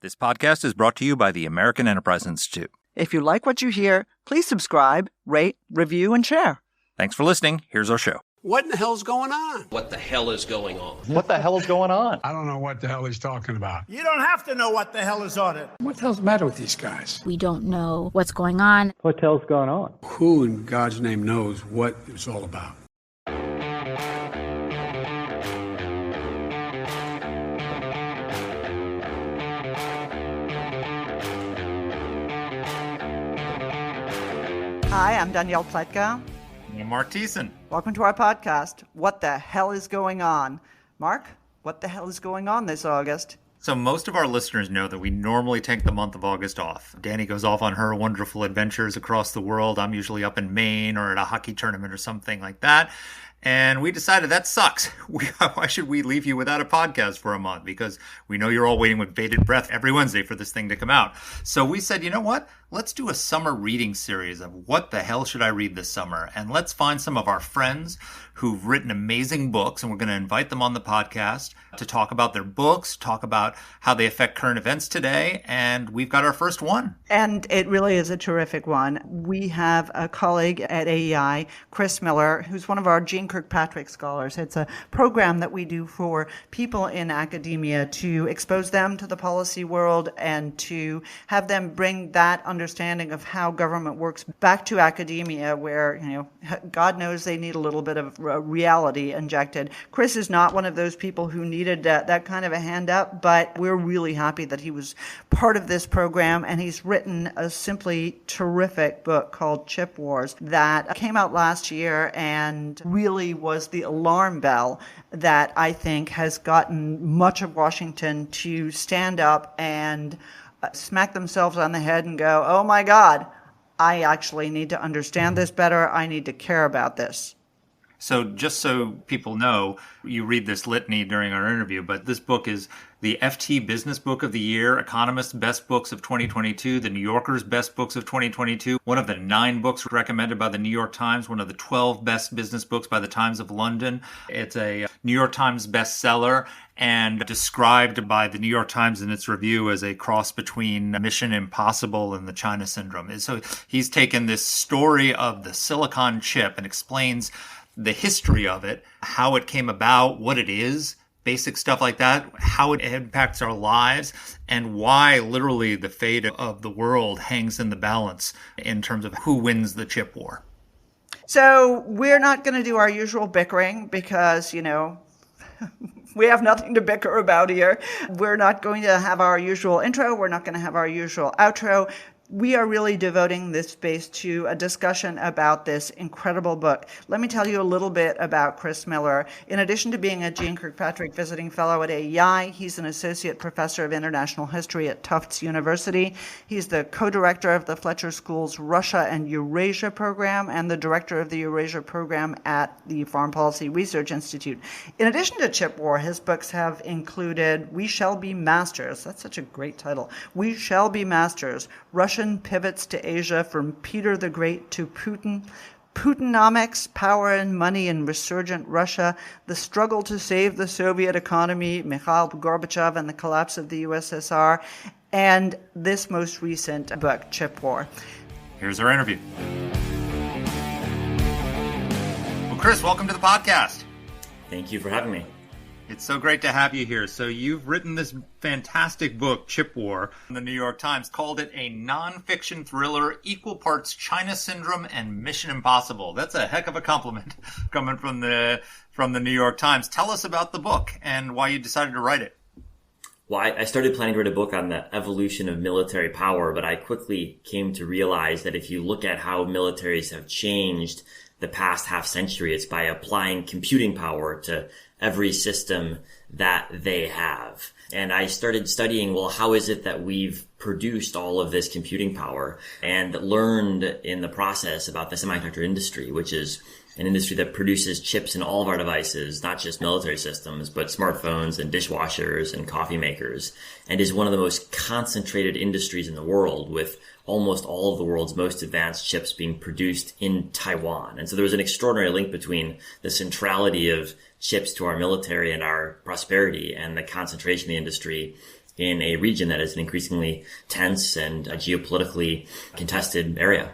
This podcast is brought to you by the American Enterprise Institute. If you like what you hear, please subscribe, rate, review, and share. Thanks for listening. Here's our show. What in the hell's going on? What the hell is going on? What the hell is going on? I don't know what the hell he's talking about. You don't have to know what the hell is on it. What the hell's the matter with these guys? We don't know what's going on. What the hell's going on? Who in God's name knows what it's all about? Hi, I'm Danielle Pletka. I'm Mark Thiessen. Welcome to our podcast, What the Hell is Going On? Mark, what the hell is going on this August? So most of our listeners know that we normally take the month of August off. Danny goes off on her wonderful adventures across the world. I'm usually up in Maine or at a hockey tournament or something like that. And we decided that sucks. Why should we leave you without a podcast for a month? Because we know you're all waiting with bated breath every Wednesday for this thing to come out. So we said, you know what? Let's do a summer reading series of what the hell should I read this summer? And let's find some of our friends who've written amazing books, and we're going to invite them on the podcast to talk about their books, talk about how they affect current events today. And we've got our first one. And it really is a terrific one. We have a colleague at AEI, Chris Miller, who's one of our Jeane Kirkpatrick Scholars. It's a program that we do for people in academia to expose them to the policy world and to have them bring that understanding of how government works back to academia, where, you know, God knows they need a little bit of reality injected. Chris is not one of those people who needed that kind of a hand up, but we're really happy that he was part of this program, and he's written a simply terrific book called Chip Wars that came out last year and really was the alarm bell that I think has gotten much of Washington to stand up and smack themselves on the head and go, oh my God, I actually need to understand this better. I need to care about this. So just so people know, you read this litany during our interview, but this book is the FT Business Book of the Year, Economist's Best Books of 2022, the New Yorker's Best Books of 2022, one of the 9 books recommended by the New York Times, one of the 12 best business books by the Times of London. It's a New York Times bestseller and described by the New York Times in its review as a cross between Mission Impossible and the China Syndrome. And so he's taken this story of the silicon chip and explains the history of it, how it came about, what it is, basic stuff like that, how it impacts our lives, and why literally the fate of the world hangs in the balance in terms of who wins the chip war. So we're not going to do our usual bickering because, you know, we have nothing to bicker about here. We're not going to have our usual intro. We're not going to have our usual outro. We are really devoting this space to a discussion about this incredible book. Let me tell you a little bit about Chris Miller. In addition to being a Jeane Kirkpatrick Visiting Fellow at AEI, he's an Associate Professor of International History at Tufts University. He's the co-director of the Fletcher School's Russia and Eurasia program and the director of the Eurasia program at the Foreign Policy Research Institute. In addition to Chip War, his books have included We Shall Be Masters. That's such a great title. We Shall Be Masters, Russian Pivots to Asia from Peter the Great to Putin, Putinomics, Power and Money in Resurgent Russia, The Struggle to Save the Soviet Economy, Mikhail Gorbachev and the Collapse of the USSR, and this most recent book, Chip War. Here's our interview. Well, Chris, welcome to the podcast. Thank you for having me. It's so great to have you here. So you've written this fantastic book, Chip War, in the New York Times, called it a nonfiction thriller, equal parts China Syndrome and Mission Impossible. That's a heck of a compliment coming from the New York Times. Tell us about the book and why you decided to write it. Well, I started planning to write a book on the evolution of military power, but I quickly came to realize that if you look at how militaries have changed the past half century, it's by applying computing power to every system that they have. And I started studying, well, how is it that we've produced all of this computing power, and learned in the process about the semiconductor industry, which is an industry that produces chips in all of our devices, not just military systems, but smartphones and dishwashers and coffee makers, and is one of the most concentrated industries in the world, with almost all of the world's most advanced chips being produced in Taiwan. And so there was an extraordinary link between the centrality of chips to our military and our prosperity and the concentration of the industry in a region that is an increasingly tense and a geopolitically contested area.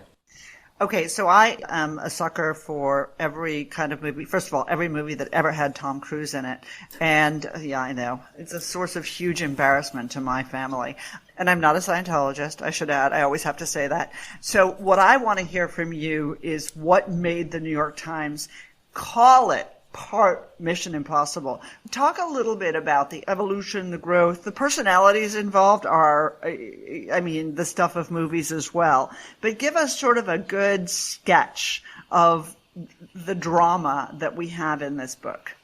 Okay, so I am a sucker for every kind of movie. First of all, every movie that ever had Tom Cruise in it. And yeah, I know. It's a source of huge embarrassment to my family. And I'm not a Scientologist, I should add. I always have to say that. So what I want to hear from you is what made the New York Times call it part Mission Impossible. Talk a little bit about the evolution, the growth. The personalities involved are, I mean, the stuff of movies as well. But give us sort of a good sketch of the drama that we have in this book.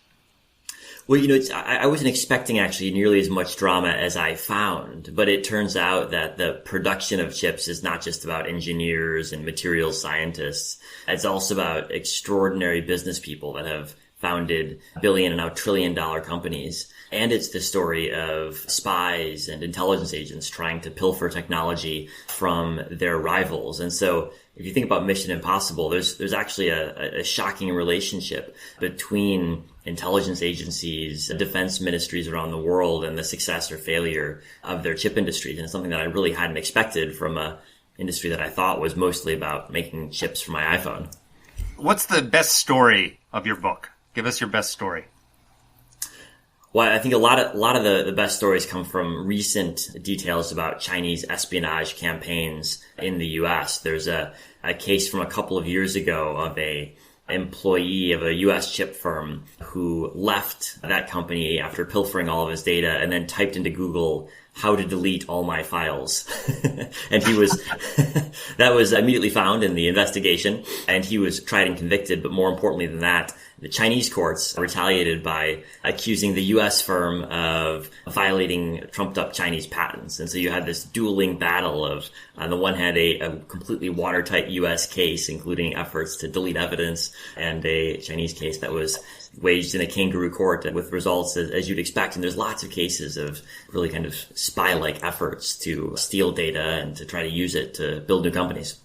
Well, I wasn't expecting actually nearly as much drama as I found, but it turns out that the production of chips is not just about engineers and materials scientists. It's also about extraordinary business people that have founded billion and now trillion-dollar companies. And it's the story of spies and intelligence agents trying to pilfer technology from their rivals. And so if you think about Mission Impossible, there's actually a shocking relationship between intelligence agencies, defense ministries around the world, and the success or failure of their chip industries. And it's something that I really hadn't expected from a industry that I thought was mostly about making chips for my iPhone. What's the best story of your book? Give us your best story. Well, I think a lot of the best stories come from recent details about Chinese espionage campaigns in the U.S. There's a case from a couple of years ago of a employee of a U.S. chip firm who left that company after pilfering all of his data and then typed into Google how to delete all my files. And that was immediately found in the investigation, and he was tried and convicted. But more importantly than that, the Chinese courts retaliated by accusing the U.S. firm of violating trumped-up Chinese patents. And so you had this dueling battle of, on the one hand, a completely watertight U.S. case, including efforts to delete evidence, and a Chinese case that was waged in a kangaroo court with results as you'd expect. And there's lots of cases of really kind of spy-like efforts to steal data and to try to use it to build new companies.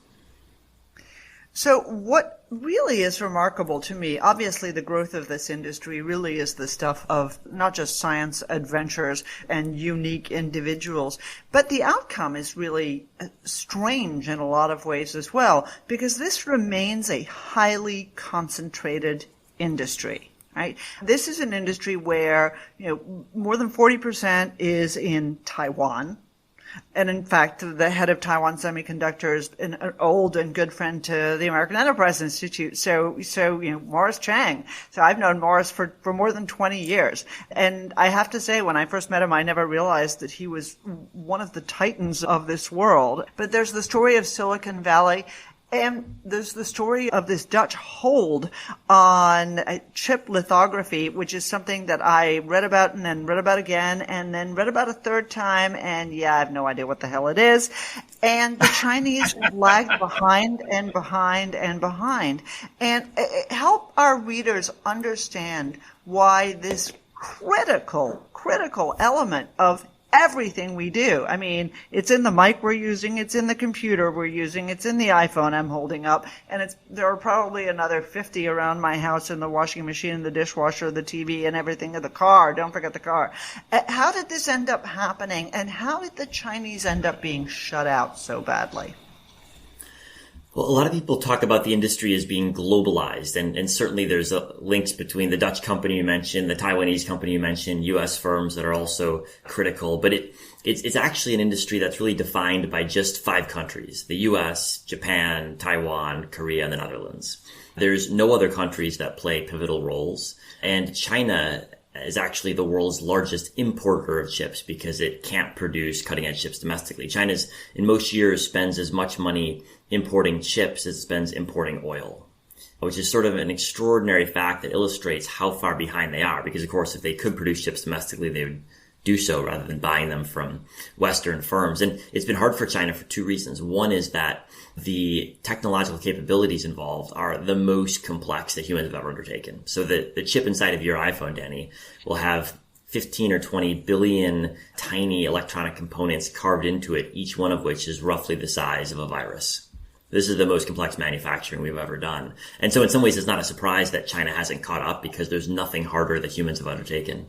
So what really is remarkable to me, obviously the growth of this industry really is the stuff of not just science adventurers and unique individuals, but the outcome is really strange in a lot of ways as well, because this remains a highly concentrated industry. Right? This is an industry where, more than 40% is in Taiwan. And in fact, the head of Taiwan Semiconductor is an old and good friend to the American Enterprise Institute. So, Morris Chang. So I've known Morris for more than 20 years. And I have to say, when I first met him, I never realized that he was one of the titans of this world. But there's the story of Silicon Valley. And there's the story of this Dutch hold on chip lithography, which is something that I read about and then read about again and then read about a third time. And yeah, I have no idea what the hell it is. And the Chinese lagged behind and behind and behind. And help our readers understand why this critical element of everything we do. I mean, it's in the mic we're using, it's in the computer we're using, it's in the iPhone I'm holding up, and there are probably another 50 around my house in the washing machine, the dishwasher, the TV, and everything in the car. Don't forget the car. How did this end up happening, and how did the Chinese end up being shut out so badly? Well, a lot of people talk about the industry as being globalized, and certainly there's links between the Dutch company you mentioned, the Taiwanese company you mentioned, U.S. firms that are also critical. But it's actually an industry that's really defined by just 5 countries: the U.S., Japan, Taiwan, Korea, and the Netherlands. There's no other countries that play pivotal roles, and China is actually the world's largest importer of chips because it can't produce cutting-edge chips domestically. China's, in most years, spends as much money importing chips as it spends importing oil, which is sort of an extraordinary fact that illustrates how far behind they are. Because, of course, if they could produce chips domestically, they would do so rather than buying them from Western firms. And it's been hard for China for 2 reasons. One is that the technological capabilities involved are the most complex that humans have ever undertaken. So the chip inside of your iPhone, Danny, will have 15 or 20 billion tiny electronic components carved into it, each one of which is roughly the size of a virus. This is the most complex manufacturing we've ever done. And so in some ways, it's not a surprise that China hasn't caught up because there's nothing harder that humans have undertaken.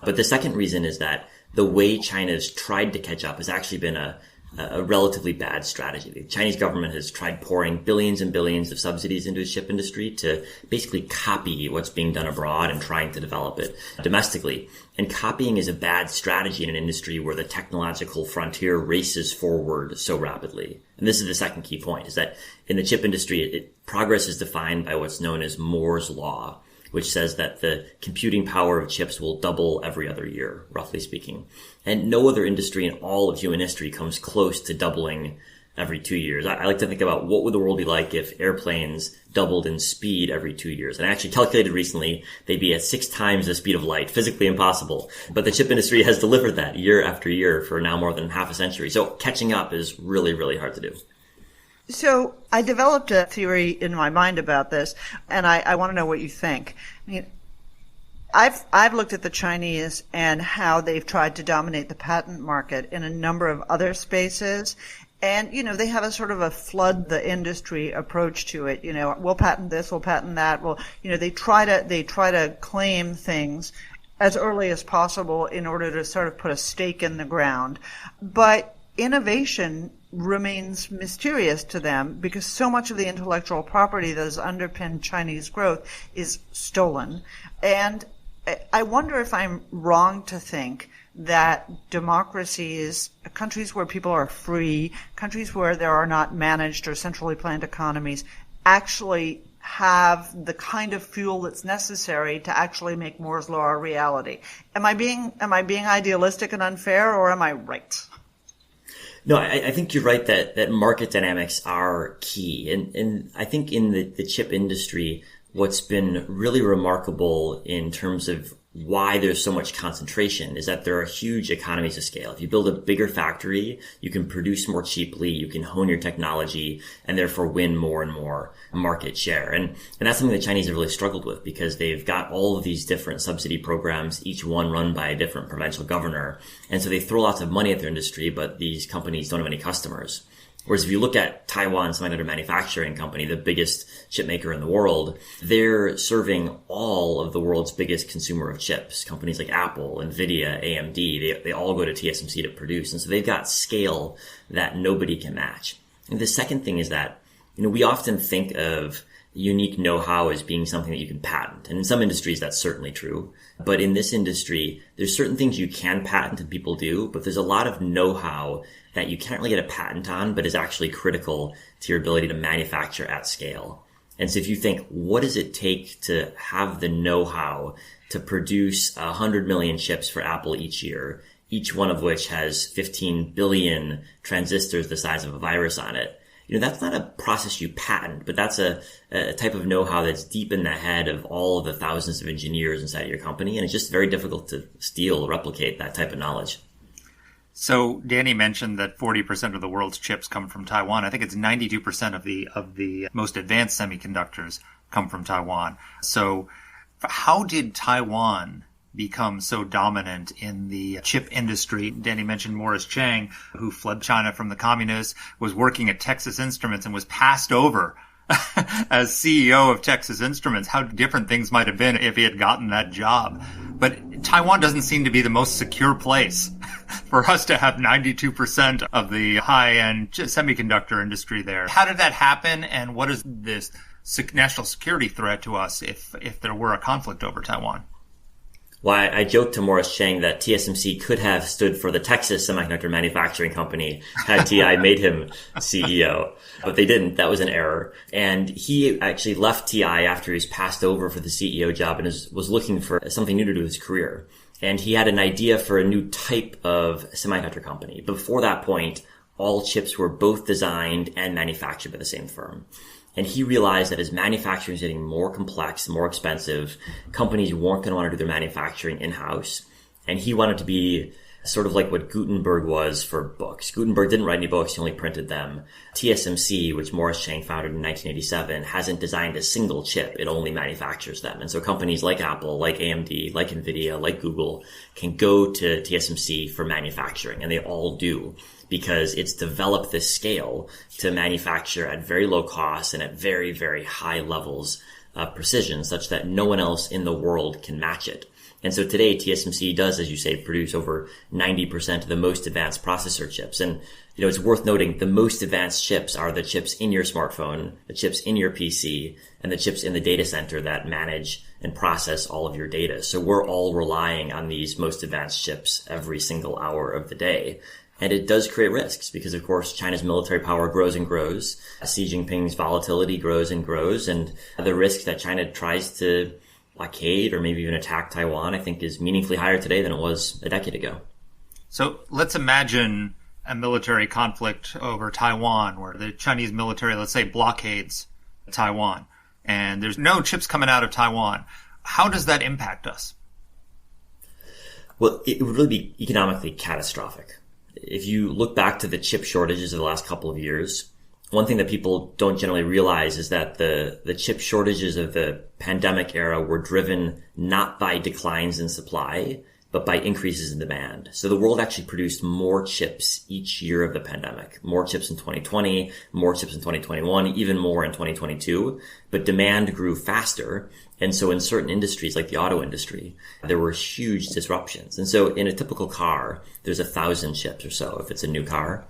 But the second reason is that the way China's tried to catch up has actually been a relatively bad strategy. The Chinese government has tried pouring billions and billions of subsidies into the chip industry to basically copy what's being done abroad and trying to develop it domestically. And copying is a bad strategy in an industry where the technological frontier races forward so rapidly. And this is the second key point, is that in the chip industry, progress is defined by what's known as Moore's Law, which says that the computing power of chips will double every other year, roughly speaking. And no other industry in all of human history comes close to doubling every 2 years. I like to think about what would the world be like if airplanes doubled in speed every 2 years. And I actually calculated recently they'd be at 6 times the speed of light, physically impossible. But the chip industry has delivered that year after year for now more than half a century. So catching up is really, really hard to do. So I developed a theory in my mind about this, and I want to know what you think. I mean, I've looked at the Chinese and how they've tried to dominate the patent market in a number of other spaces. And, they have a sort of a flood the industry approach to it. We'll patent this, we'll patent that. Well, they try to claim things as early as possible in order to sort of put a stake in the ground. But innovation remains mysterious to them because so much of the intellectual property that has underpinned Chinese growth is stolen. And I wonder if I'm wrong to think that democracies, countries where people are free, countries where there are not managed or centrally planned economies, actually have the kind of fuel that's necessary to actually make Moore's Law a reality. Am I being idealistic and unfair, or am I right? No, I think you're right that market dynamics are key. And I think in the chip industry, what's been really remarkable in terms of why there's so much concentration is that there are huge economies of scale. If you build a bigger factory, you can produce more cheaply, you can hone your technology, and therefore win more and more market share. And that's something the Chinese have really struggled with because they've got all of these different subsidy programs, each one run by a different provincial governor. And so they throw lots of money at their industry, but these companies don't have any customers. Whereas if you look at Taiwan Semiconductor Manufacturing Company, the biggest chip maker in the world, they're serving all of the world's biggest consumer of chips. Companies like Apple, Nvidia, AMD, they all go to TSMC to produce. And so they've got scale that nobody can match. And the second thing is that, we often think of unique know-how as being something that you can patent. And in some industries, that's certainly true. But in this industry, there's certain things you can patent and people do, but there's a lot of know-how that you can't really get a patent on, but is actually critical to your ability to manufacture at scale. And so if you think, what does it take to have the know-how to produce 100 million chips for Apple each year, each one of which has 15 billion transistors the size of a virus on it? That's not a process you patent, but that's a type of know-how that's deep in the head of all of the thousands of engineers inside your company. And it's just very difficult to steal, replicate that type of knowledge. So Danny mentioned that 40% of the world's chips come from Taiwan. I think it's 92% of the most advanced semiconductors come from Taiwan. So how did Taiwan become so dominant in the chip industry? Danny mentioned Morris Chang, who fled China from the communists, was working at Texas Instruments and was passed over as CEO of Texas Instruments. How different things might have been if he had gotten that job. But Taiwan doesn't seem to be the most secure place for us to have 92% of the high-end semiconductor industry there. How did that happen, and what is this national security threat to us if there were a conflict over Taiwan? Well, I joked to Morris Chang that TSMC could have stood for the Texas Semiconductor Manufacturing Company had TI made him CEO, but they didn't. That was an error. And he actually left TI after he was passed over for the CEO job and was looking for something new to do with his career. And he had an idea for a new type of semiconductor company. Before that point, all chips were both designed and manufactured by the same firm. And he realized that as manufacturing is getting more complex, more expensive, companies weren't going to want to do their manufacturing in-house. And he wanted to be sort of like what Gutenberg was for books. Gutenberg didn't write any books, he only printed them. TSMC, which Morris Chang founded in 1987, hasn't designed a single chip, it only manufactures them. And so companies like Apple, like AMD, like Nvidia, like Google can go to TSMC for manufacturing, and they all do, because it's developed this scale to manufacture at very low cost and at very, very high levels of precision, such that no one else in the world can match it. And so today TSMC does, as you say, produce over 90% of the most advanced processor chips. And, it's worth noting the most advanced chips are the chips in your smartphone, the chips in your PC, and the chips in the data center that manage and process all of your data. So we're all relying on these most advanced chips every single hour of the day. And it does create risks because, of course, China's military power grows and grows. Xi Jinping's volatility grows and grows. And the risk that China tries to blockade or maybe even attack Taiwan, I think, is meaningfully higher today than it was a decade ago. So let's imagine a military conflict over Taiwan where the Chinese military, let's say, blockades Taiwan and there's no chips coming out of Taiwan. How does that impact us? Well, it would really be economically catastrophic. If you look back to the chip shortages of the last couple of years, one thing that people don't generally realize is that the chip shortages of the pandemic era were driven not by declines in supply, but by increases in demand. So the world actually produced more chips each year of the pandemic. More chips in 2020, more chips in 2021, even more in 2022. But demand grew faster. And so in certain industries, like the auto industry, there were huge disruptions. And so in a typical car, there's 1,000 chips or so if it's a new car.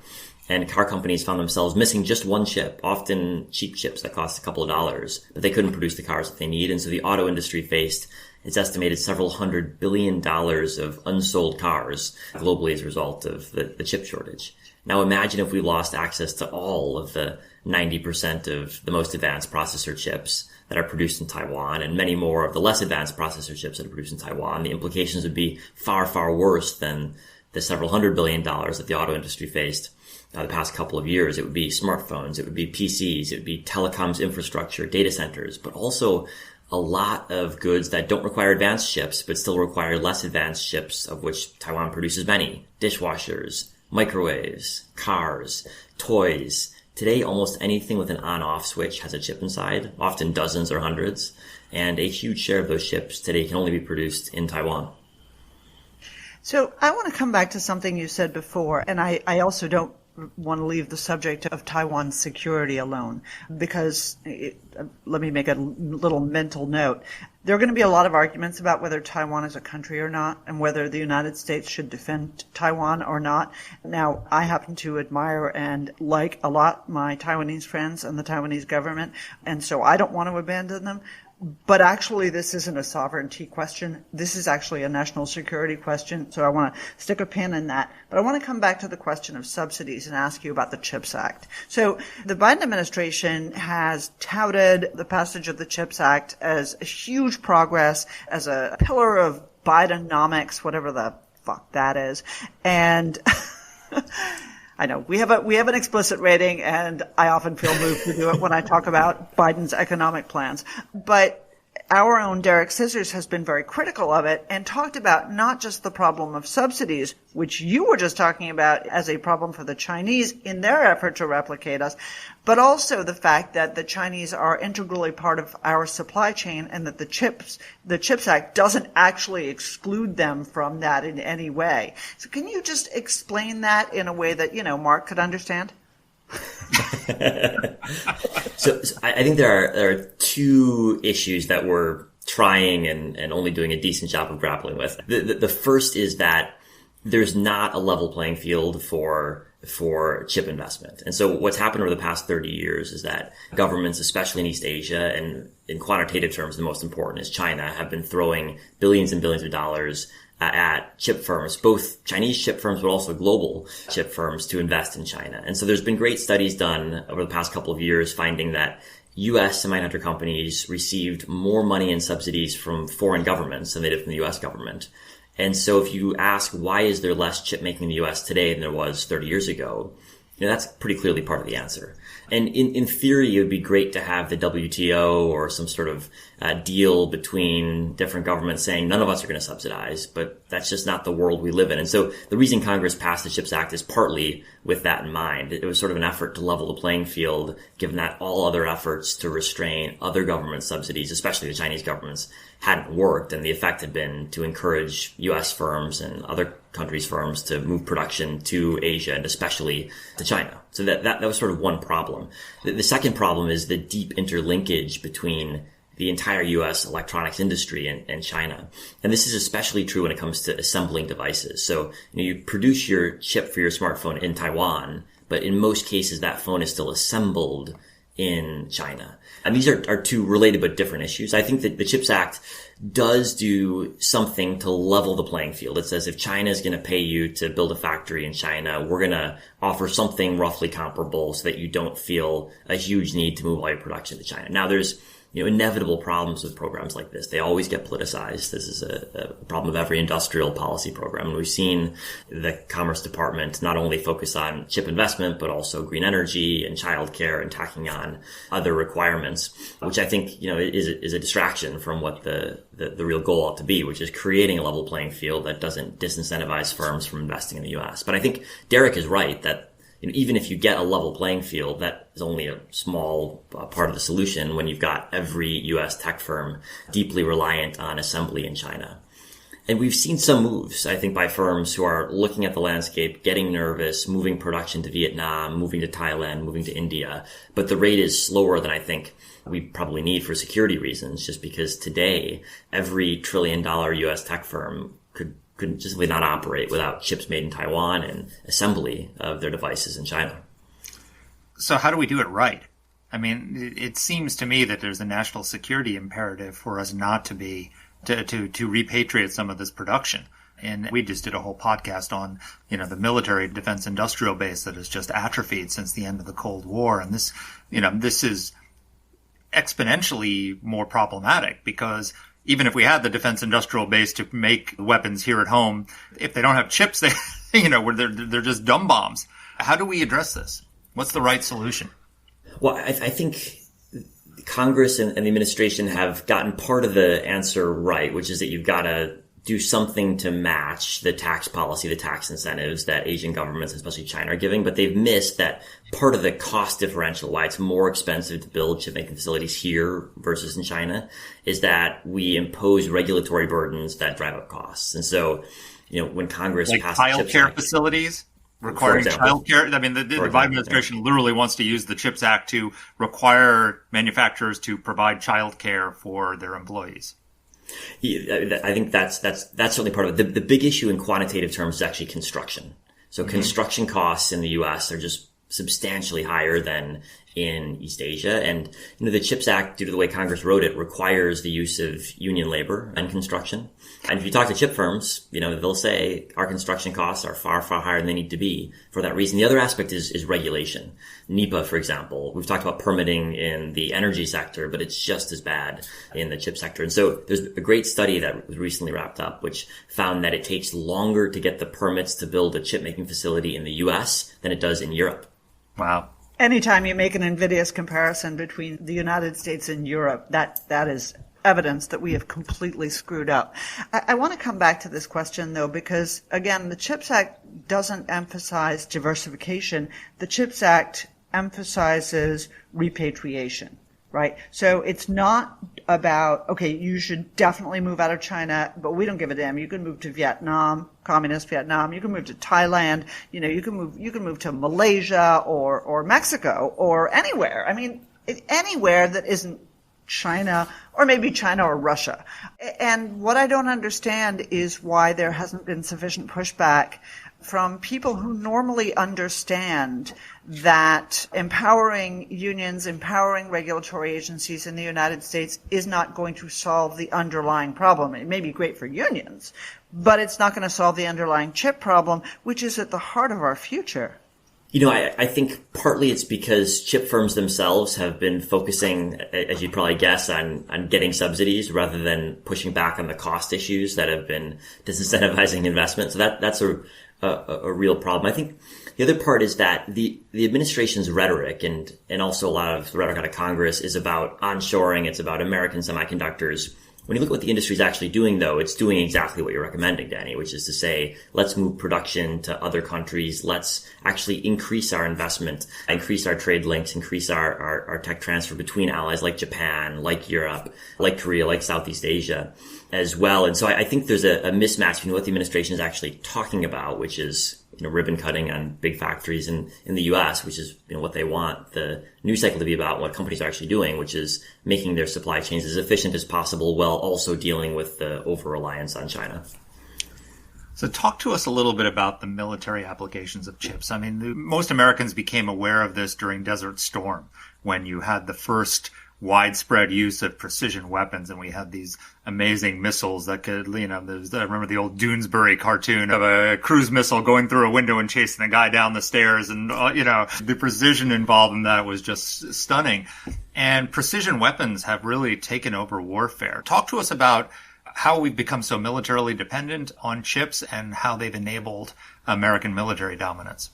And car companies found themselves missing just one chip, often cheap chips that cost a couple of dollars, but they couldn't produce the cars that they need. And so the auto industry faced, it's estimated, several $100 billion of unsold cars globally as a result of the chip shortage. Now imagine if we lost access to all of the 90% of the most advanced processor chips that are produced in Taiwan and many more of the less advanced processor chips that are produced in Taiwan. The implications would be far, far worse than the several $100 billion that the auto industry faced the past couple of years. It would be smartphones, it would be PCs, it would be telecoms infrastructure, data centers, but also a lot of goods that don't require advanced chips, but still require less advanced chips, of which Taiwan produces many. Dishwashers, microwaves, cars, toys. Today, almost anything with an on-off switch has a chip inside, often dozens or hundreds. And a huge share of those chips today can only be produced in Taiwan. So I want to come back to something you said before, and I also don't want to leave the subject of Taiwan's security alone, because let me make a little mental note. There are going to be a lot of arguments about whether Taiwan is a country or not, and whether the United States should defend Taiwan or not. Now, I happen to admire and like a lot my Taiwanese friends and the Taiwanese government, and so I don't want to abandon them. But actually, this isn't a sovereignty question. This is actually a national security question. So I want to stick a pin in that. But I want to come back to the question of subsidies and ask you about the CHIPS Act. So the Biden administration has touted the passage of the CHIPS Act as a huge progress, as a pillar of Bidenomics, whatever the fuck that is. And I know we have an explicit rating, and I often feel moved to do it when I talk about Biden's economic plans. But our own Derek Scissors has been very critical of it and talked about not just the problem of subsidies, which you were just talking about as a problem for the Chinese in their effort to replicate us, but also the fact that the Chinese are integrally part of our supply chain and that the CHIPS Act doesn't actually exclude them from that in any way. So can you just explain that in a way that, Mark could understand? So I think there are two issues that we're trying and only doing a decent job of grappling with. The first is that there's not a level playing field for chip investment. And so what's happened over the past 30 years is that governments, especially in East Asia, and in quantitative terms, the most important is China, have been throwing billions and billions of dollars at chip firms, both Chinese chip firms, but also global chip firms, to invest in China. And so there's been great studies done over the past couple of years finding that U.S. semiconductor companies received more money in subsidies from foreign governments than they did from the U.S. government. And so if you ask why is there less chip making in the U.S. today than there was 30 years ago, that's pretty clearly part of the answer. And in theory, it would be great to have the WTO or some sort of deal between different governments saying none of us are going to subsidize, but that's just not the world we live in. And so the reason Congress passed the CHIPS Act is partly with that in mind. It was sort of an effort to level the playing field, given that all other efforts to restrain other government subsidies, especially the Chinese governments, hadn't worked. And the effect had been to encourage U.S. firms and other countries' firms to move production to Asia and especially to China. So that was sort of one problem. The second problem is the deep interlinkage between the entire U.S. electronics industry in China. And this is especially true when it comes to assembling devices. So, you produce your chip for your smartphone in Taiwan, but in most cases that phone is still assembled in China. And these are two related but different issues. I think that the CHIPS Act does do something to level the playing field. It says if China is going to pay you to build a factory in China, we're going to offer something roughly comparable so that you don't feel a huge need to move all your production to China. Now, there's inevitable problems with programs like this. They always get politicized. This is a problem of every industrial policy program. And we've seen the Commerce Department not only focus on chip investment, but also green energy and childcare and tacking on other requirements, which I think, is a distraction from what the real goal ought to be, which is creating a level playing field that doesn't disincentivize firms from investing in the U.S. But I think Derek is right that even if you get a level playing field, that is only a small part of the solution when you've got every U.S. tech firm deeply reliant on assembly in China. And we've seen some moves, I think, by firms who are looking at the landscape, getting nervous, moving production to Vietnam, moving to Thailand, moving to India. But the rate is slower than I think we probably need for security reasons, just because today every $1 trillion U.S. tech firm could just simply not operate without chips made in Taiwan and assembly of their devices in China. So how do we do it right? I mean, it seems to me that there's a national security imperative for us not to be to repatriate some of this production. And we just did a whole podcast on, the military defense industrial base that has just atrophied since the end of the Cold War. And this is exponentially more problematic because even if we had the defense industrial base to make weapons here at home, if they don't have chips, they're just dumb bombs. How do we address this? What's the right solution? Well, I think Congress and the administration have gotten part of the answer right, which is that you've got to do something to match the tax policy, the tax incentives that Asian governments, especially China, are giving. But they've missed that part of the cost differential, why it's more expensive to build chip making facilities here versus in China, is that we impose regulatory burdens that drive up costs. And so, when Congress passed the CHIPS childcare Act, facilities requiring childcare. I mean, the Biden administration literally wants to use the CHIPS Act to require manufacturers to provide childcare for their employees. Yeah, I think that's certainly part of it. The big issue in quantitative terms is actually construction. So construction costs in the U.S. are just substantially higher than in East Asia. And, the CHIPS Act, due to the way Congress wrote it, requires the use of union labor and construction. And if you talk to chip firms, they'll say our construction costs are far, far higher than they need to be for that reason. The other aspect is regulation. NEPA, for example. We've talked about permitting in the energy sector, but it's just as bad in the chip sector. And so there's a great study that was recently wrapped up, which found that it takes longer to get the permits to build a chip making facility in the U.S. than it does in Europe. Wow. Anytime you make an invidious comparison between the United States and Europe, that is evidence that we have completely screwed up. I want to come back to this question, though, because, again, the CHIPS Act doesn't emphasize diversification. The CHIPS Act emphasizes repatriation, right? So it's not about, okay, you should definitely move out of China, but we don't give a damn. You can move to Vietnam, communist Vietnam. You can move to Thailand. You can move to Malaysia or Mexico or anywhere. I mean, anywhere that isn't China, or maybe China or Russia. And what I don't understand is why there hasn't been sufficient pushback from people who normally understand that empowering unions, empowering regulatory agencies in the United States is not going to solve the underlying problem. It may be great for unions, but it's not going to solve the underlying chip problem, which is at the heart of our future. I think partly it's because chip firms themselves have been focusing, as you'd probably guess, on getting subsidies rather than pushing back on the cost issues that have been disincentivizing investment. So that's a real problem. I think the other part is that the administration's rhetoric and also a lot of the rhetoric out of Congress is about onshoring. It's about American semiconductors. When you look at what the industry is actually doing, though, it's doing exactly what you're recommending, Danny, which is to say, let's move production to other countries. Let's actually increase our investment, increase our trade links, increase our tech transfer between allies like Japan, like Europe, like Korea, like Southeast Asia as well. And so I think there's a mismatch between what the administration is actually talking about, which is ribbon cutting on big factories in the US, which is what they want the news cycle to be about, what companies are actually doing, which is making their supply chains as efficient as possible while also dealing with the over-reliance on China. So talk to us a little bit about the military applications of chips. I mean, most Americans became aware of this during Desert Storm, when you had the first widespread use of precision weapons, and we had these amazing missiles that could, I remember the old Doonesbury cartoon of a cruise missile going through a window and chasing a guy down the stairs, and the precision involved in that was just stunning. And precision weapons have really taken over warfare. Talk to us about how we've become so militarily dependent on chips and how they've enabled American military dominance.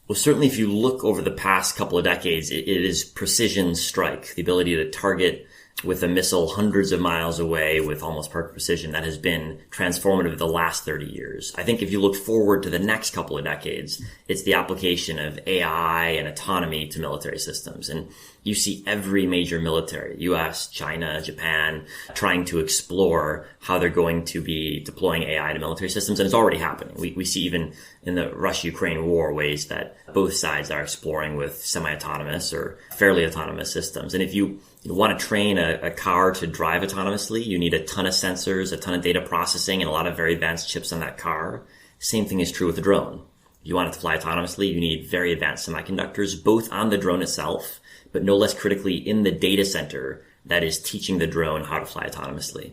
Well, certainly if you look over the past couple of decades, it is precision strike, the ability to target with a missile hundreds of miles away with almost perfect precision that has been transformative the last 30 years. I think if you look forward to the next couple of decades, it's the application of AI and autonomy to military systems. And you see every major military, US, China, Japan, trying to explore how they're going to be deploying AI to military systems. And it's already happening. We see even in the Russia-Ukraine war ways that both sides are exploring with semi-autonomous or fairly autonomous systems. And if you want to train a car to drive autonomously, you need a ton of sensors, a ton of data processing, and a lot of very advanced chips on that car. Same thing is true with a drone. If you want it to fly autonomously, you need very advanced semiconductors, both on the drone itself, but no less critically in the data center that is teaching the drone how to fly autonomously.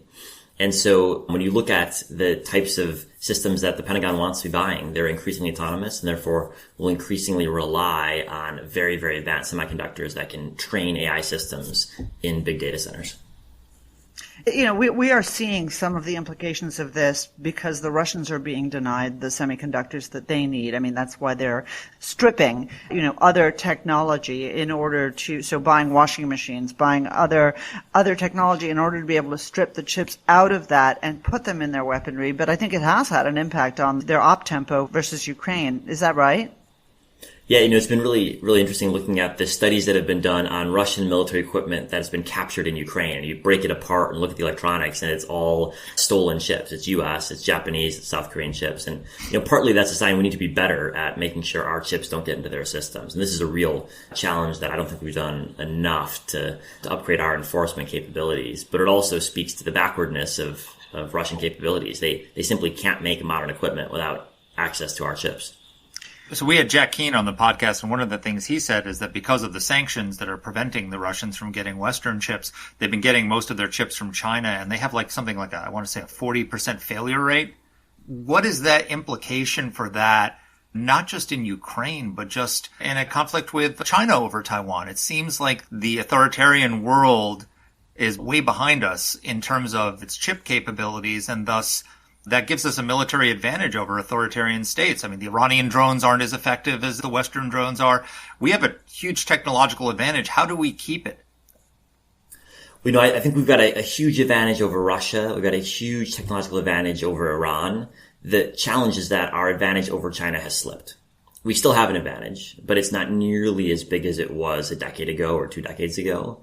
And so when you look at the types of systems that the Pentagon wants to be buying, they're increasingly autonomous and therefore will increasingly rely on very, very advanced semiconductors that can train AI systems in big data centers. We are seeing some of the implications of this because the Russians are being denied the semiconductors that they need. I mean, that's why they're stripping, other technology in order to, buying washing machines, buying other technology in order to be able to strip the chips out of that and put them in their weaponry. But I think it has had an impact on their op tempo versus Ukraine. Is that right? Yeah, it's been really, really interesting looking at the studies that have been done on Russian military equipment that has been captured in Ukraine. And you break it apart and look at the electronics, and it's all stolen chips. It's US, it's Japanese, it's South Korean chips. And, partly that's a sign we need to be better at making sure our chips don't get into their systems. And this is a real challenge that I don't think we've done enough to upgrade our enforcement capabilities. But it also speaks to the backwardness of Russian capabilities. They simply can't make modern equipment without access to our chips. So we had Jack Keane on the podcast, and one of the things he said is that because of the sanctions that are preventing the Russians from getting Western chips, they've been getting most of their chips from China, and they have something like I want to say a 40% failure rate. What is that implication for that, not just in Ukraine, but just in a conflict with China over Taiwan? It seems like the authoritarian world is way behind us in terms of its chip capabilities, and thus that gives us a military advantage over authoritarian states. I mean, the Iranian drones aren't as effective as the Western drones are. We have a huge technological advantage. How do we keep it? I think we've got a huge advantage over Russia. We've got a huge technological advantage over Iran. The challenge is that our advantage over China has slipped. We still have an advantage, but it's not nearly as big as it was a decade ago or 2 decades ago.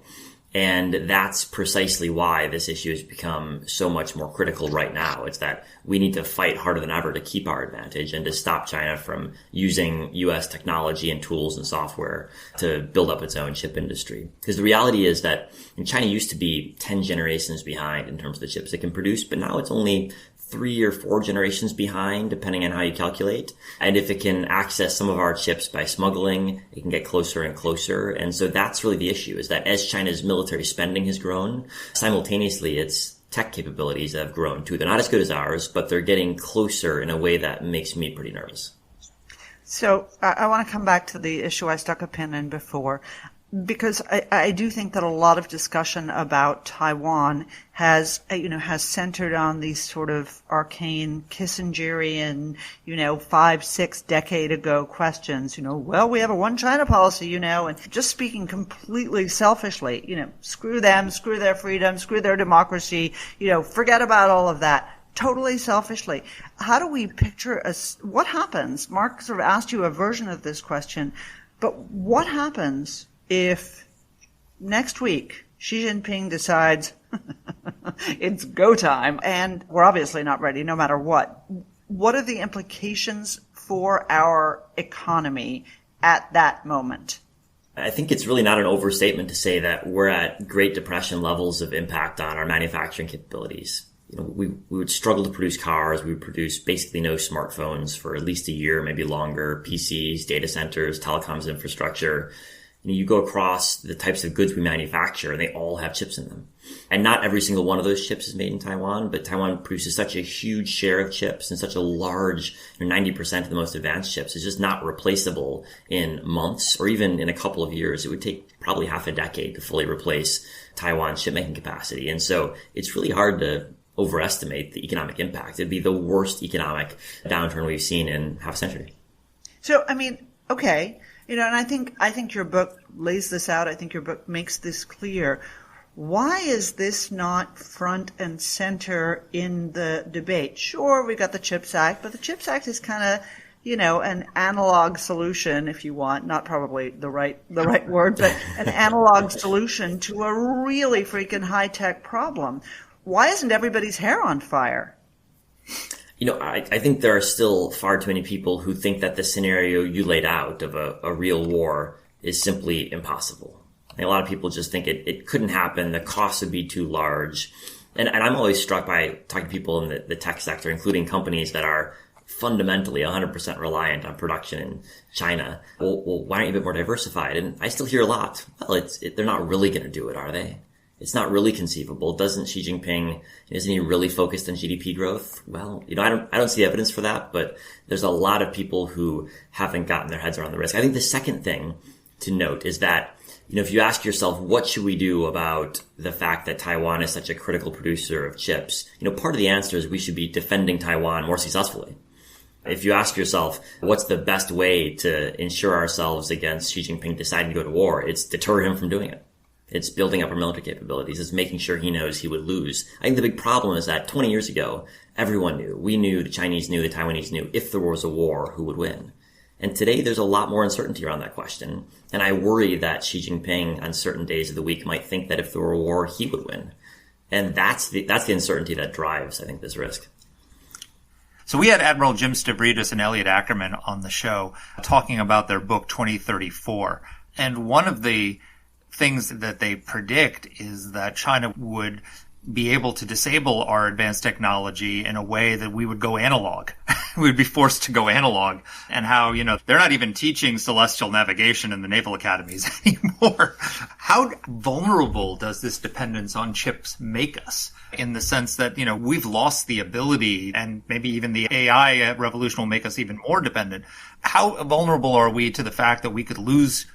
And that's precisely why this issue has become so much more critical right now. It's that we need to fight harder than ever to keep our advantage and to stop China from using US technology and tools and software to build up its own chip industry. Because the reality is that China used to be 10 generations behind in terms of the chips it can produce, but now it's only 3 or 4 generations behind, depending on how you calculate. And if it can access some of our chips by smuggling, it can get closer and closer. And so that's really the issue, is that as China's military spending has grown, simultaneously its tech capabilities have grown too. They're not as good as ours, but they're getting closer in a way that makes me pretty nervous. So I want to come back to the issue I stuck a pin in before, because I do think that a lot of discussion about Taiwan has centered on these sort of arcane Kissingerian, 5-6 decade ago questions, we have a one China policy, and just speaking completely selfishly, screw them, screw their freedom, screw their democracy, forget about all of that. Totally selfishly. How do we picture what happens? Mark sort of asked you a version of this question, but what happens if next week Xi Jinping decides it's go time, and we're obviously not ready no matter what? what are the implications for our economy at that moment? I think it's really not an overstatement to say that we're at Great Depression levels of impact on our manufacturing capabilities. We would struggle to produce cars. We would produce basically no smartphones for at least a year, maybe longer, PCs, data centers, telecoms infrastructure. You go across the types of goods we manufacture, and they all have chips in them. And not every single one of those chips is made in Taiwan, but Taiwan produces such a huge share of chips and such a large, 90% of the most advanced chips is just not replaceable in months or even in a couple of years. It would take probably half a decade to fully replace Taiwan's chip-making capacity. And so it's really hard to overestimate the economic impact. It'd be the worst economic downturn we've seen in half a century. So, okay. And I think your book lays this out. I think your book makes this clear. Why is this not front and center in the debate? Sure, we've got the CHIPS Act, but the CHIPS Act is kind of, an analog solution, if you want, not probably the right word, but an analog solution to a really freaking high-tech problem. Why isn't everybody's hair on fire? I think there are still far too many people who think that the scenario you laid out of a real war is simply impossible. A lot of people just think it couldn't happen. The costs would be too large. And I'm always struck by talking to people in the tech sector, including companies that are fundamentally 100% reliant on production in China. Well, why aren't you a bit more diversified? And I still hear a lot. Well, they're not really going to do it, are they? It's not really conceivable. Doesn't Xi Jinping, isn't he really focused on GDP growth? Well, I don't see evidence for that, but there's a lot of people who haven't gotten their heads around the risk. I think the second thing to note is that, if you ask yourself, what should we do about the fact that Taiwan is such a critical producer of chips? Part of the answer is we should be defending Taiwan more successfully. If you ask yourself, what's the best way to ensure ourselves against Xi Jinping deciding to go to war? It's deter him from doing it. It's building up our military capabilities. It's making sure he knows he would lose. I think the big problem is that 20 years ago, everyone knew. We knew, the Chinese knew, the Taiwanese knew, if there was a war, who would win. And today there's a lot more uncertainty around that question. And I worry that Xi Jinping on certain days of the week might think that if there were a war, he would win. And that's the uncertainty that drives, I think, this risk. So we had Admiral Jim Stavridis and Elliot Ackerman on the show talking about their book 2034. And one of the things that they predict is that China would be able to disable our advanced technology in a way that we would go analog. We would be forced to go analog, and how, they're not even teaching celestial navigation in the naval academies anymore. How vulnerable does this dependence on chips make us, in the sense that, we've lost the ability, and maybe even the AI revolution will make us even more dependent. How vulnerable are we to the fact that we could lose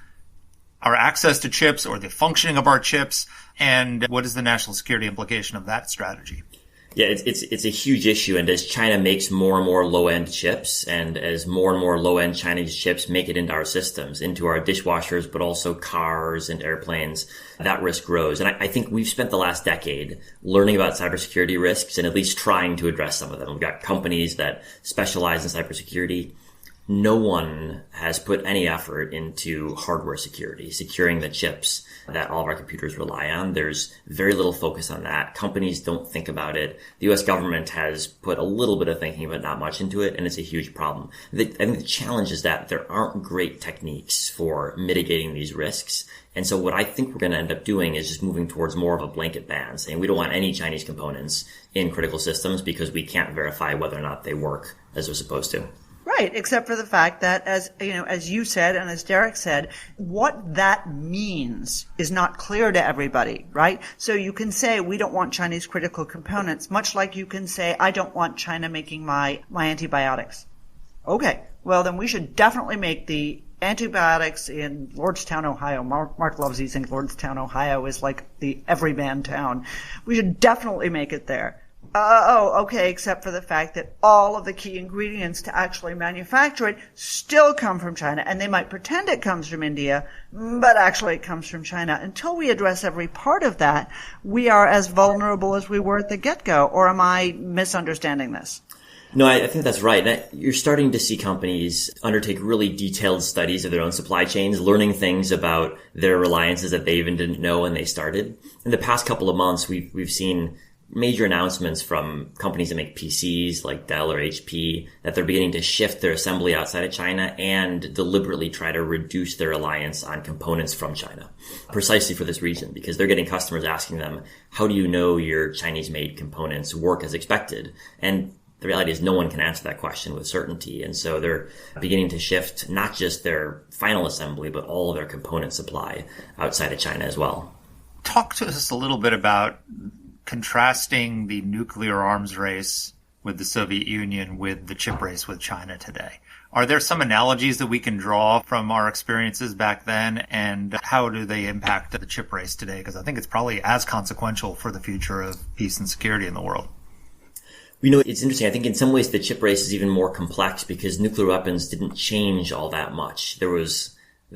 our access to chips or the functioning of our chips, and what is the national security implication of that strategy? Yeah, it's a huge issue. And as China makes more and more low-end chips, and as more and more low-end Chinese chips make it into our systems, into our dishwashers, but also cars and airplanes, that risk grows. And I think we've spent the last decade learning about cybersecurity risks and at least trying to address some of them. We've got companies that specialize in cybersecurity. No one has put any effort into hardware security, securing the chips that all of our computers rely on. There's very little focus on that. Companies don't think about it. The U.S. government has put a little bit of thinking, but not much into it, and it's a huge problem. I think the challenge is that there aren't great techniques for mitigating these risks. And so what I think we're going to end up doing is just moving towards more of a blanket ban, saying we don't want any Chinese components in critical systems because we can't verify whether or not they work as they're supposed to. Right, except for the fact that, as you said and as Derek said, what that means is not clear to everybody, right? So you can say we don't want Chinese critical components, much like you can say I don't want China making my antibiotics. Okay, well then we should definitely make the antibiotics in Lordstown, Ohio. Mark loves using Lordstown, Ohio is like the everyman town. We should definitely make it there. Okay, except for the fact that all of the key ingredients to actually manufacture it still come from China. And they might pretend it comes from India, but actually it comes from China. Until we address every part of that, we are as vulnerable as we were at the get-go. Or am I misunderstanding this? No, I think that's right. You're starting to see companies undertake really detailed studies of their own supply chains, learning things about their reliances that they even didn't know when they started. In the past couple of months, we've seen major announcements from companies that make PCs like Dell or HP that they're beginning to shift their assembly outside of China and deliberately try to reduce their reliance on components from China, precisely for this reason, because they're getting customers asking them, how do you know your Chinese-made components work as expected? And the reality is no one can answer that question with certainty. And so they're beginning to shift not just their final assembly, but all of their component supply outside of China as well. Talk to us a little bit about contrasting the nuclear arms race with the Soviet Union with the chip race with China today. Are there some analogies that we can draw from our experiences back then, and how do they impact the chip race today? Because I think it's probably as consequential for the future of peace and security in the world. You know, it's interesting. I think in some ways the chip race is even more complex because nuclear weapons didn't change all that much. There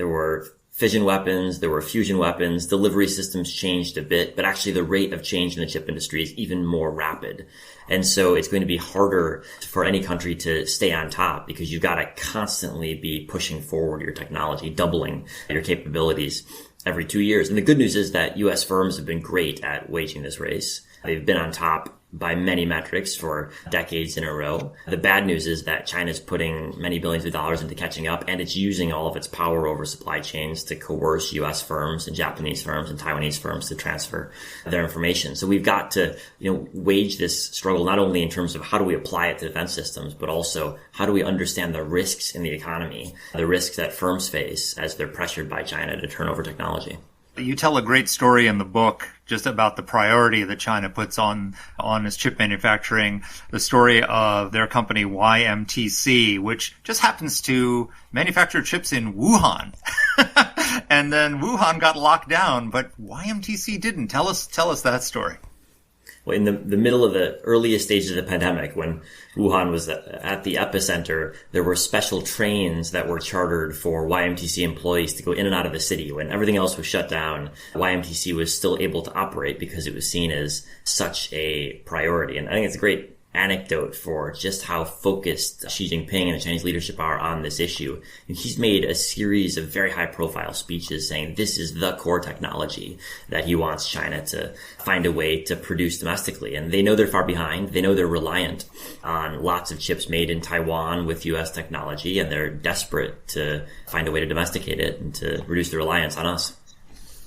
were fission weapons, there were fusion weapons, delivery systems changed a bit, but actually the rate of change in the chip industry is even more rapid. And so it's going to be harder for any country to stay on top because you've got to constantly be pushing forward your technology, doubling your capabilities every 2 years. And the good news is that U.S. firms have been great at waging this race. They've been on top by many metrics for decades in a row. The bad news is that China's putting many billions of dollars into catching up, and it's using all of its power over supply chains to coerce U.S. firms and Japanese firms and Taiwanese firms to transfer their information. So we've got to, wage this struggle not only in terms of how do we apply it to defense systems, but also how do we understand the risks in the economy, the risks that firms face as they're pressured by China to turn over technology. You tell a great story in the book just about the priority that China puts on its chip manufacturing, the story of their company YMTC, which just happens to manufacture chips in Wuhan. And then Wuhan got locked down, but YMTC didn't. Tell us that story. Well, in the middle of the earliest stages of the pandemic, when Wuhan was at the epicenter, there were special trains that were chartered for YMTC employees to go in and out of the city. When everything else was shut down, YMTC was still able to operate because it was seen as such a priority. And I think it's a great anecdote for just how focused Xi Jinping and the Chinese leadership are on this issue. And he's made a series of very high-profile speeches saying this is the core technology that he wants China to find a way to produce domestically. And they know they're far behind. They know they're reliant on lots of chips made in Taiwan with U.S. technology, and they're desperate to find a way to domesticate it and to reduce the reliance on us.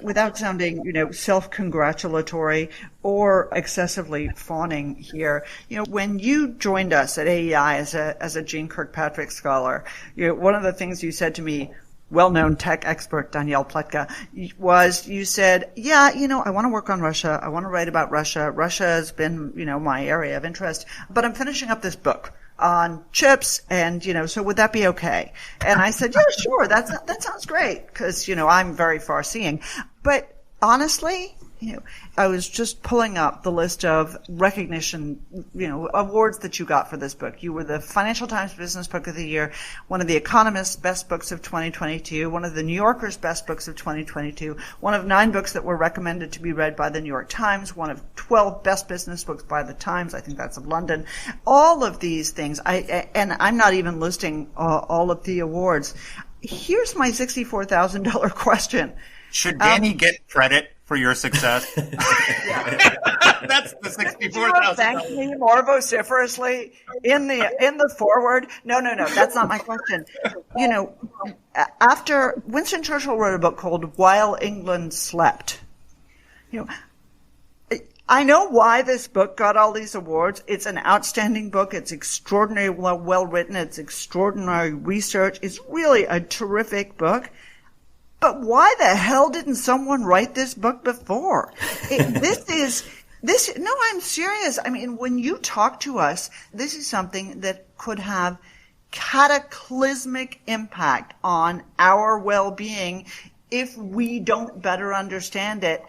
Without sounding, self-congratulatory or excessively fawning here, when you joined us at AEI as a Jeane Kirkpatrick scholar, one of the things you said to me, well-known tech expert Danielle Pletka, was you said, I want to work on Russia. I want to write about Russia. Russia has been, my area of interest, but I'm finishing up this book on chips, and so would that be okay? And I said, yeah, sure, that sounds great, because I'm very far-seeing. But honestly, I was just pulling up the list of recognition, awards that you got for this book. You were the Financial Times Business Book of the Year, one of the Economist's Best Books of 2022, one of the New Yorker's Best Books of 2022, one of 9 books that were recommended to be read by the New York Times, one of 12 Best Business Books by the Times. I think that's of London. All of these things, and I'm not even listing all of the awards. Here's my $64,000 question. Should Danny get credit for your success? That's the $64,000. Thank me more vociferously in the foreword. No, that's not my question. After Winston Churchill wrote a book called While England Slept. I know why this book got all these awards. It's an outstanding book. It's extraordinarily well written. It's extraordinary research. It's really a terrific book. But why the hell didn't someone write this book before? No, I'm serious. I mean, when you talk to us, this is something that could have cataclysmic impact on our well-being if we don't better understand it.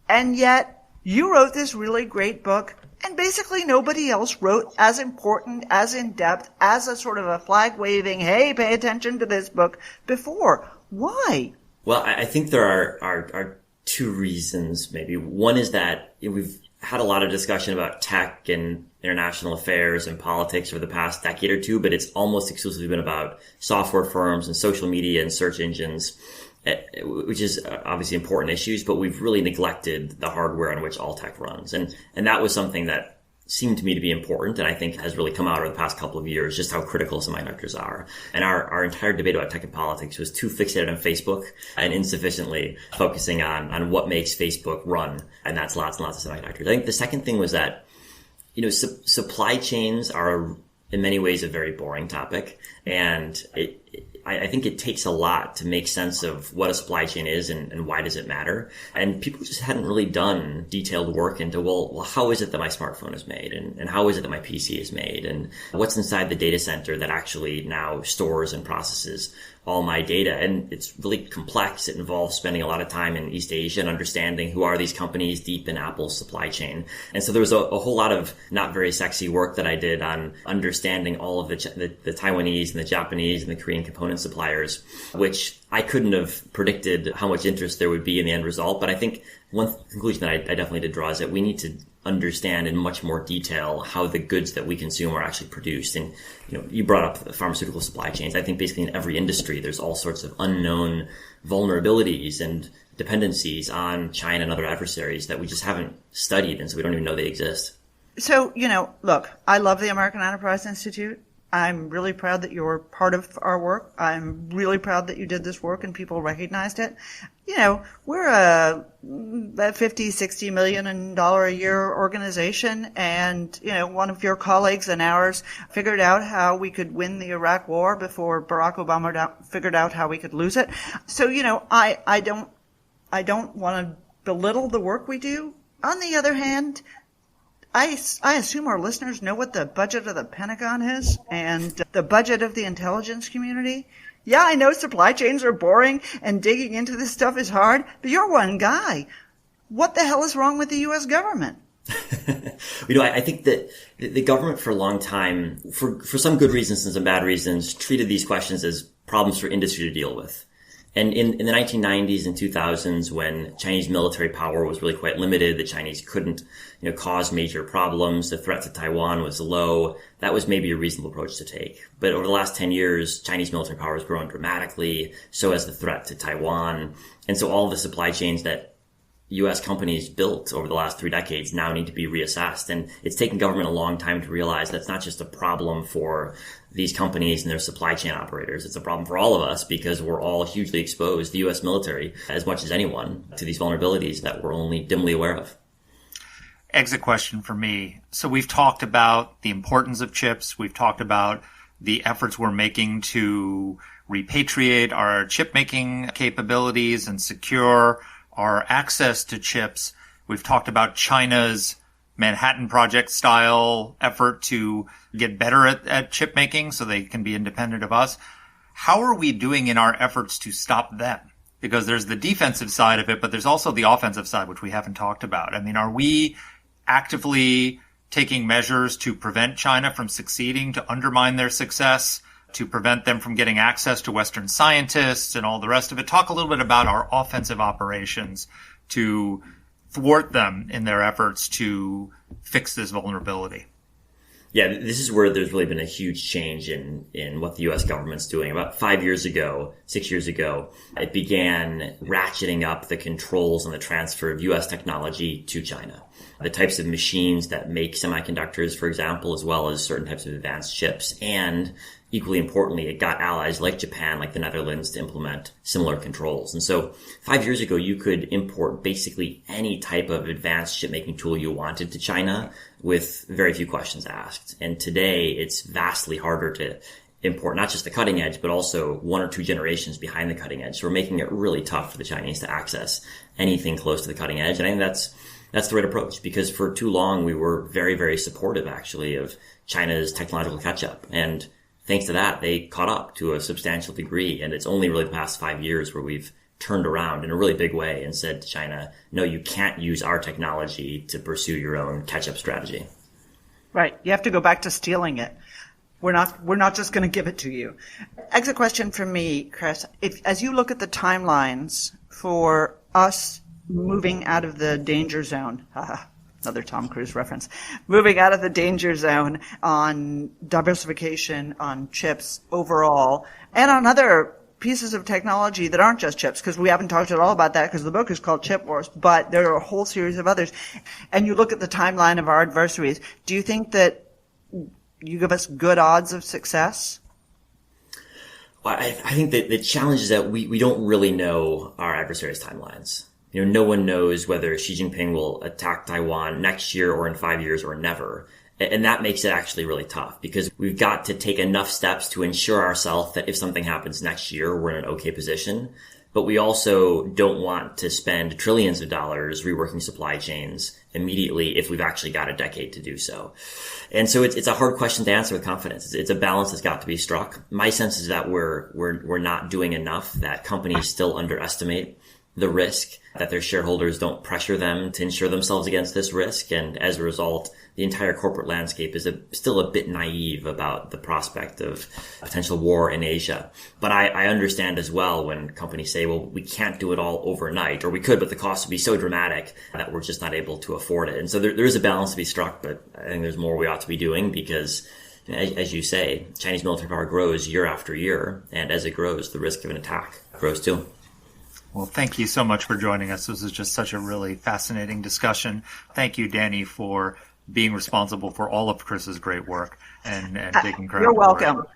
And yet, you wrote this really great book, and basically nobody else wrote as important, as in-depth, as a sort of a flag-waving, hey, pay attention to this book before. Why? Well, I think there are 2 reasons, maybe. One is that we've had a lot of discussion about tech and international affairs and politics over the past decade or 2, but it's almost exclusively been about software firms and social media and search engines. which is obviously important issues, but we've really neglected the hardware on which all tech runs. And that was something that seemed to me to be important, and I think has really come out over the past couple of years, just how critical semiconductors are. And our entire debate about tech and politics was too fixated on Facebook and insufficiently focusing on what makes Facebook run, and that's lots and lots of semiconductors. I think the second thing was that, supply chains are in many ways a very boring topic, and I think it takes a lot to make sense of what a supply chain is and why does it matter. And people just hadn't really done detailed work into, well, how is it that my smartphone is made? And how is it that my PC is made? And what's inside the data center that actually now stores and processes all my data? And it's really complex. It involves spending a lot of time in East Asia and understanding who are these companies deep in Apple's supply chain. And so there was a whole lot of not very sexy work that I did on understanding all of the Taiwanese and the Japanese and the Korean component suppliers, which I couldn't have predicted how much interest there would be in the end result. But I think one conclusion that I definitely did draw is that we need to understand in much more detail how the goods that we consume are actually produced. And, you brought up the pharmaceutical supply chains. I think basically in every industry, there's all sorts of unknown vulnerabilities and dependencies on China and other adversaries that we just haven't studied. And so we don't even know they exist. So, look, I love the American Enterprise Institute. I'm really proud that you're part of our work. I'm really proud that you did this work and people recognized it. We're a $50-60 million a year organization, and, one of your colleagues and ours figured out how we could win the Iraq War before Barack Obama figured out how we could lose it. So, I don't want to belittle the work we do. On the other hand, I assume our listeners know what the budget of the Pentagon is and the budget of the intelligence community. Yeah, I know supply chains are boring and digging into this stuff is hard, but you're one guy. What the hell is wrong with the U.S. government? I think that the government for a long time, for some good reasons and some bad reasons, treated these questions as problems for industry to deal with. And in the 1990s and 2000s, when Chinese military power was really quite limited, the Chinese couldn't, cause major problems. The threat to Taiwan was low. That was maybe a reasonable approach to take. But over the last 10 years, Chinese military power has grown dramatically. So has the threat to Taiwan. And so all the supply chains that U.S. companies built over the last 3 decades now need to be reassessed. And it's taken government a long time to realize that's not just a problem for these companies and their supply chain operators. It's a problem for all of us because we're all hugely exposed, the U.S. military, as much as anyone, to these vulnerabilities that we're only dimly aware of. Exit question for me. So we've talked about the importance of chips. We've talked about the efforts we're making to repatriate our chip making capabilities and secure our access to chips. We've talked about China's Manhattan Project style effort to get better at chip making so they can be independent of us. How are we doing in our efforts to stop them? Because there's the defensive side of it, but there's also the offensive side, which we haven't talked about. I mean, are we actively taking measures to prevent China from succeeding, to undermine their success, to prevent them from getting access to Western scientists and all the rest of it? Talk a little bit about our offensive operations to thwart them in their efforts to fix this vulnerability. Yeah, this is where there's really been a huge change in what the U.S. government's doing. About 6 years ago, it began ratcheting up the controls on the transfer of U.S. technology to China. The types of machines that make semiconductors, for example, as well as certain types of advanced chips. And equally importantly, it got allies like Japan, like the Netherlands, to implement similar controls. And so 5 years ago, you could import basically any type of advanced chip-making tool you wanted to China with very few questions asked. And today, it's vastly harder to import not just the cutting edge, but also 1 or 2 generations behind the cutting edge. So we're making it really tough for the Chinese to access anything close to the cutting edge. And I think that's the right approach, because for too long, we were very, very supportive, actually, of China's technological catch-up. And thanks to that, they caught up to a substantial degree. And it's only really the past 5 years where we've turned around in a really big way and said to China, no, you can't use our technology to pursue your own catch-up strategy. Right. You have to go back to stealing it. We're not just going to give it to you. Exit question from me, Chris. As you look at the timelines for us moving out of the danger zone, another Tom Cruise reference, moving out of the danger zone on diversification, on chips overall, and on other pieces of technology that aren't just chips, because we haven't talked at all about that because the book is called Chip Wars, but there are a whole series of others. And you look at the timeline of our adversaries. Do you think that you give us good odds of success? Well, I think that the challenge is that we don't really know our adversaries' timelines. No one knows whether Xi Jinping will attack Taiwan next year or in 5 years or never. And that makes it actually really tough because we've got to take enough steps to ensure ourselves that if something happens next year, we're in an okay position. But we also don't want to spend trillions of dollars reworking supply chains immediately if we've actually got a decade to do so. And so it's a hard question to answer with confidence. It's a balance that's got to be struck. My sense is that we're not doing enough, that companies still underestimate the risk, that their shareholders don't pressure them to insure themselves against this risk. And as a result, the entire corporate landscape is still a bit naive about the prospect of potential war in Asia. But I understand as well when companies say, well, we can't do it all overnight, or we could, but the cost would be so dramatic that we're just not able to afford it. And so there is a balance to be struck, but I think there's more we ought to be doing because, as you say, Chinese military power grows year after year. And as it grows, the risk of an attack grows too. Well, thank you so much for joining us. This was just such a really fascinating discussion. Thank you, Danny, for being responsible for all of Chris's great work and taking credit. You're welcome.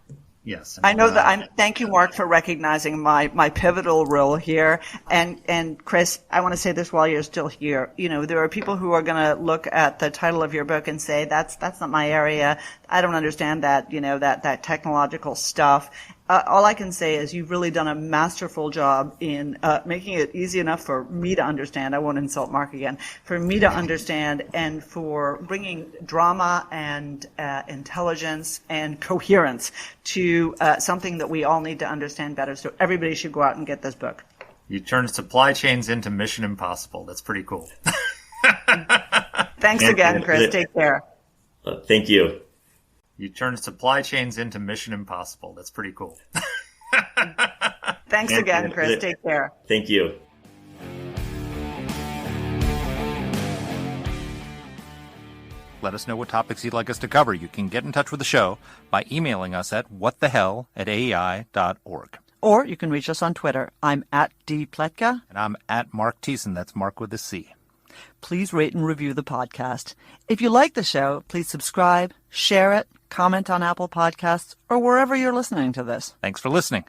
Yes. I know that. Thank you, Mark, for recognizing my pivotal role here. And Chris, I want to say this while you're still here. There are people who are going to look at the title of your book and say, that's not my area. I don't understand that, that technological stuff. All I can say is you've really done a masterful job in making it easy enough for me to understand. I won't insult Mark again. For me to understand and for bringing drama and intelligence and coherence to something that we all need to understand better. So everybody should go out and get this book. You turned supply chains into Mission Impossible. That's pretty cool. Thanks again, Chris. Take care. Thank you. You turned supply chains into Mission Impossible. That's pretty cool. Thanks again, Chris. Take care. Thank you. Let us know what topics you'd like us to cover. You can get in touch with the show by emailing us at whatthehell@aei.org. Or you can reach us on Twitter. I'm at @dpletka. And I'm at Mark Thiessen. That's Mark with a C. Please rate and review the podcast. If you like the show, please subscribe, share it, comment on Apple Podcasts, or wherever you're listening to this. Thanks for listening.